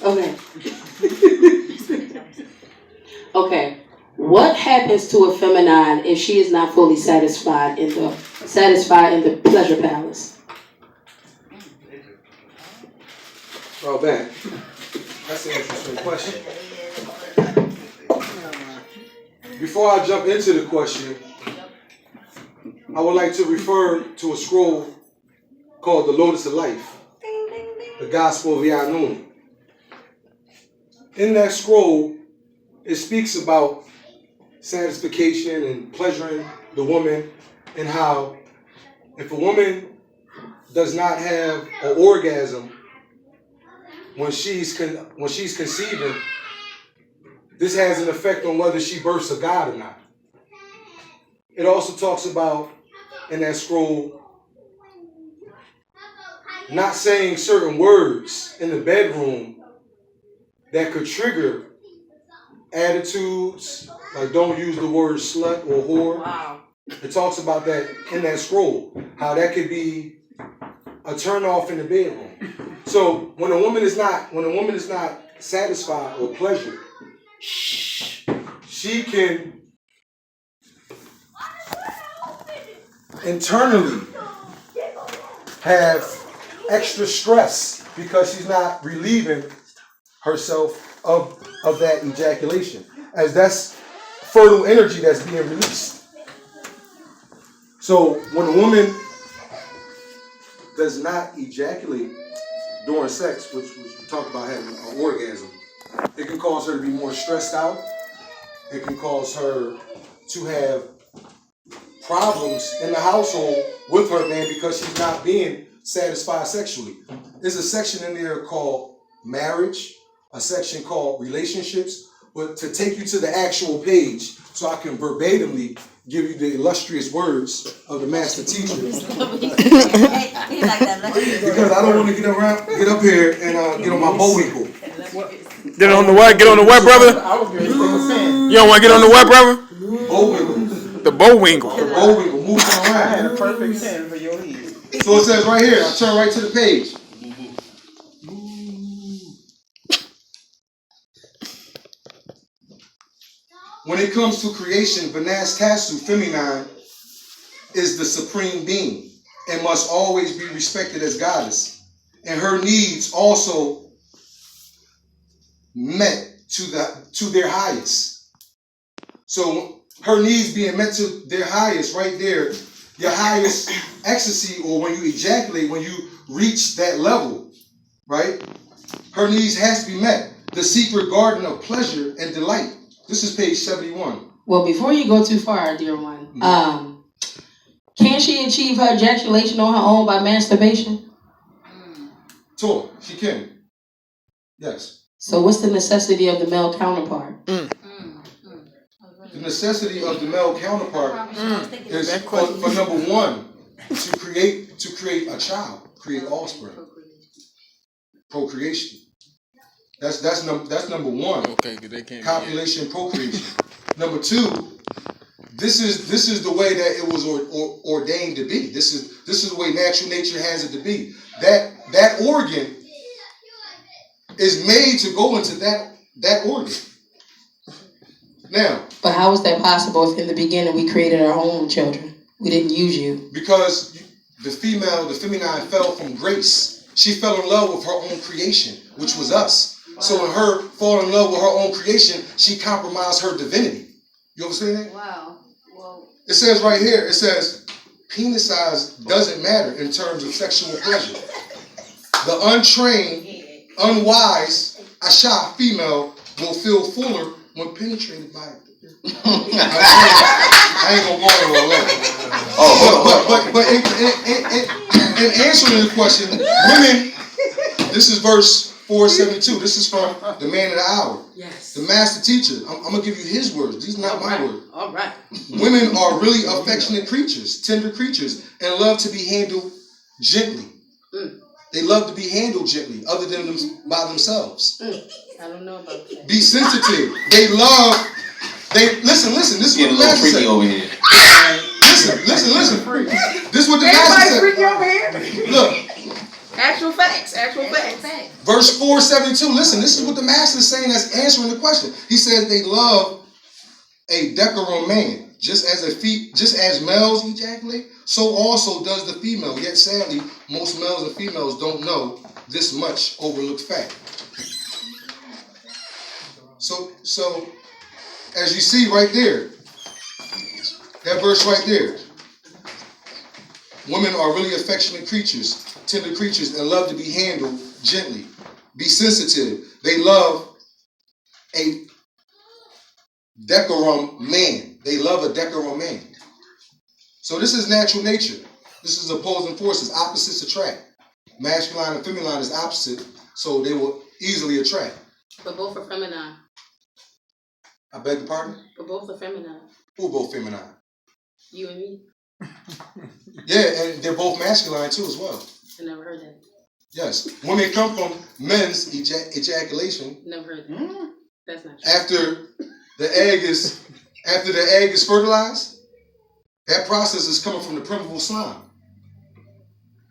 Okay. Okay. What happens to a feminine if she is not fully satisfied in the pleasure palace? Oh, man. That's an interesting question. Before I jump into the question, I would like to refer to a scroll called The Lotus of Life, the Gospel of Yanun. In that scroll, it speaks about satisfaction and pleasuring the woman, and how if a woman does not have an orgasm when she's conceiving, this has an effect on whether she births a god or not. It also talks about, in that scroll, not saying certain words in the bedroom that could trigger attitudes, like don't use the word slut or whore. Wow. It talks about that in that scroll, how that could be a turn off in the bedroom. So when a woman is not satisfied or pleasured, she can internally have extra stress because she's not relieving herself of that ejaculation, as that's fertile energy that's being released. So when a woman does not ejaculate during sex, which we talk about having an orgasm, it can cause her to be more stressed out. It can cause her to have problems in the household with her man because she's not being satisfied sexually. There's a section in there called marriage, a section called relationships, but to take you to the actual page so I can verbatimly give you the illustrious words of the master teacher. Because I don't want to get up here and get on my Bowinkle. Get on the what? Get on the what, brother? You don't want to get on the what, brother? Bowinkle. The Bowinkle. The Bowinkle. Moving around. I had a perfect 10 for your lead. So it says right here, I turn right to the page. When it comes to creation, Vanas Tasu, feminine, is the supreme being and must always be respected as goddess. And her needs also met to their highest. So her needs being met to their highest right there, your highest ecstasy, or when you ejaculate, when you reach that level, right? Her needs has to be met. The secret garden of pleasure and delight. This is page 71. Well, before you go too far, dear one, can she achieve her ejaculation on her own by masturbation? Sure, she can. Yes. So what's the necessity of the male counterpart? The necessity of the male counterpart is for number one, to create a child, create offspring, procreation. That's number one. Okay, they can't. Copulation, procreation. Number two, this is the way that it was ordained to be. This is the way natural nature has it to be. That organ is made to go into that organ. Now, but how is that possible if in the beginning we created our own children? We didn't use you. Because the feminine fell from grace. She fell in love with her own creation, which was us. Wow. So in her falling in love with her own creation, she compromised her divinity. You understand that? Wow. Well, it says right here, it says, penis size doesn't matter in terms of sexual pleasure. The untrained, unwise, Asha female will feel fuller when penetrated by it. I ain't gonna go into all that. But in answering the question, women, this is verse 472. This is from the man of the hour. Yes. The master teacher. I'm gonna give you his words. These are not my words. All right. Women are really affectionate creatures, tender creatures, and love to be handled gently. They love to be handled gently, other than by themselves. I don't know about that. Be sensitive. Listen. This is what the master said. Over here. Listen. This is what the master said. Freaky over here? Look. actual fact. facts. Actual facts. Verse 472. Listen, this is what the master is saying that's answering the question. He says they love a decorum man. Just as males ejaculate, so also does the female. Yet sadly, most males and females don't know this much overlooked fact. So as you see right there, that verse right there, women are really affectionate creatures, tender creatures, and love to be handled gently. Be sensitive. They love a decorum man. They love a decorum man. So this is natural nature. This is opposing forces. Opposites attract. Masculine and feminine is opposite, so they will easily attract. But both are feminine. I beg your pardon? But both are feminine. Who are both feminine? You and me. Yeah, and they're both masculine too as well. I never heard that. Yes. Women come from men's ejaculation. Never heard that. That's not true. After the egg is fertilized, that process is coming from the primeval slime.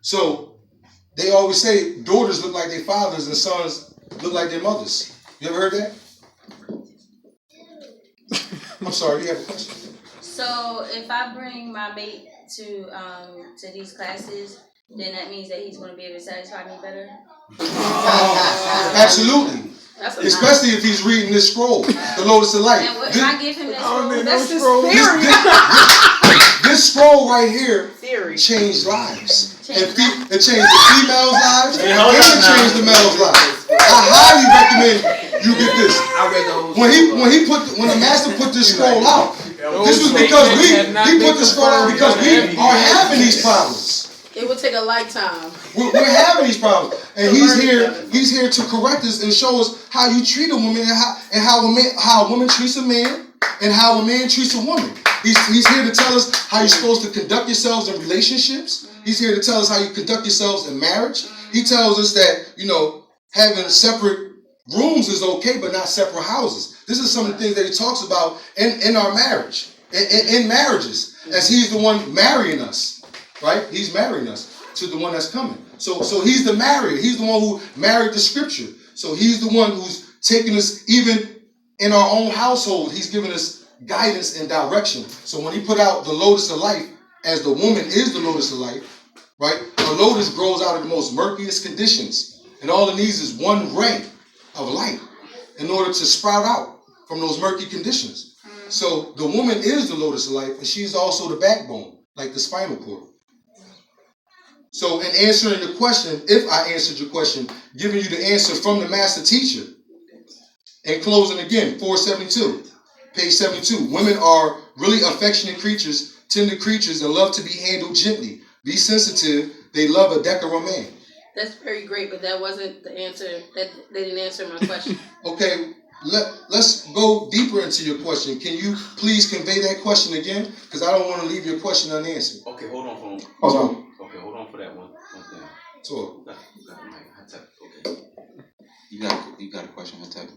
So they always say daughters look like their fathers and sons look like their mothers. You ever heard that? I'm sorry, you have a question? So if I bring my mate to these classes, then that means that he's going to be able to satisfy me better? Absolutely. Especially if he's reading this scroll, the Lotus of Light. And what, if I give him that scroll? That's just theory. This scroll right here changed lives. It changed the females' lives and it changed the males' lives. I highly recommend you get this. When the master put this scroll out, this was because he put the scroll out because we are having these problems. It would take a lifetime. We're having these problems, and he's here to correct us and show us how you treat a woman and how a woman treats a man and how a man treats a woman. He's here to tell us how you're supposed to conduct yourselves in relationships. He's here to tell us how you conduct yourselves in marriage. He tells us that, having separate rooms is okay, but not separate houses. This is some of the things that he talks about in our marriage, in marriages, as he's the one marrying us. Right? He's marrying us to the one that's coming. So he's the marrier. He's the one who married the scripture. So he's the one who's taking us even in our own household. He's giving us guidance and direction. So when he put out the lotus of life, as the woman is the lotus of life, right? A lotus grows out of the most murkiest conditions. And all it needs is one ray of light in order to sprout out from those murky conditions. So the woman is the lotus of life, and she's also the backbone, like the spinal cord. So in answering the question, if I answered your question, giving you the answer from the master teacher, and closing again, 472, page 72, women are really affectionate creatures, tender creatures, and love to be handled gently. Be sensitive. They love a decorum man. That's very great, but that wasn't the answer. They didn't answer my question. Okay, let's go deeper into your question. Can you please convey that question again? Because I don't want to leave your question unanswered. Okay, hold on for that one thing. So, Okay. You got a question, Hatep?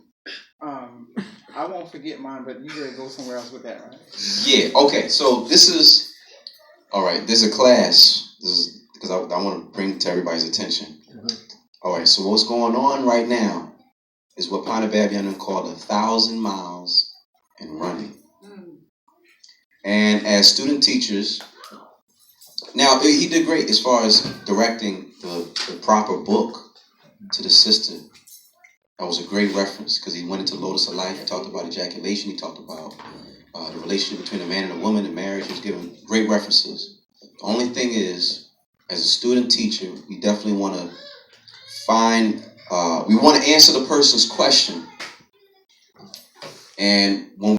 I won't forget mine, but you gotta go somewhere else with that, right? Yeah. Okay. So this is all right. There's a class. This is because I want to bring to everybody's attention. All right. So what's going on right now is what Pana Babyan called 1,000 miles and running. And as student teachers, now he did great as far as directing the proper book to the sister. That was a great reference because he went into Lotus of Life. He talked about ejaculation. He talked about the relationship between a man and a woman in marriage. He was giving great references. The only thing is, as a student teacher, we definitely want to we want to answer the person's question. And when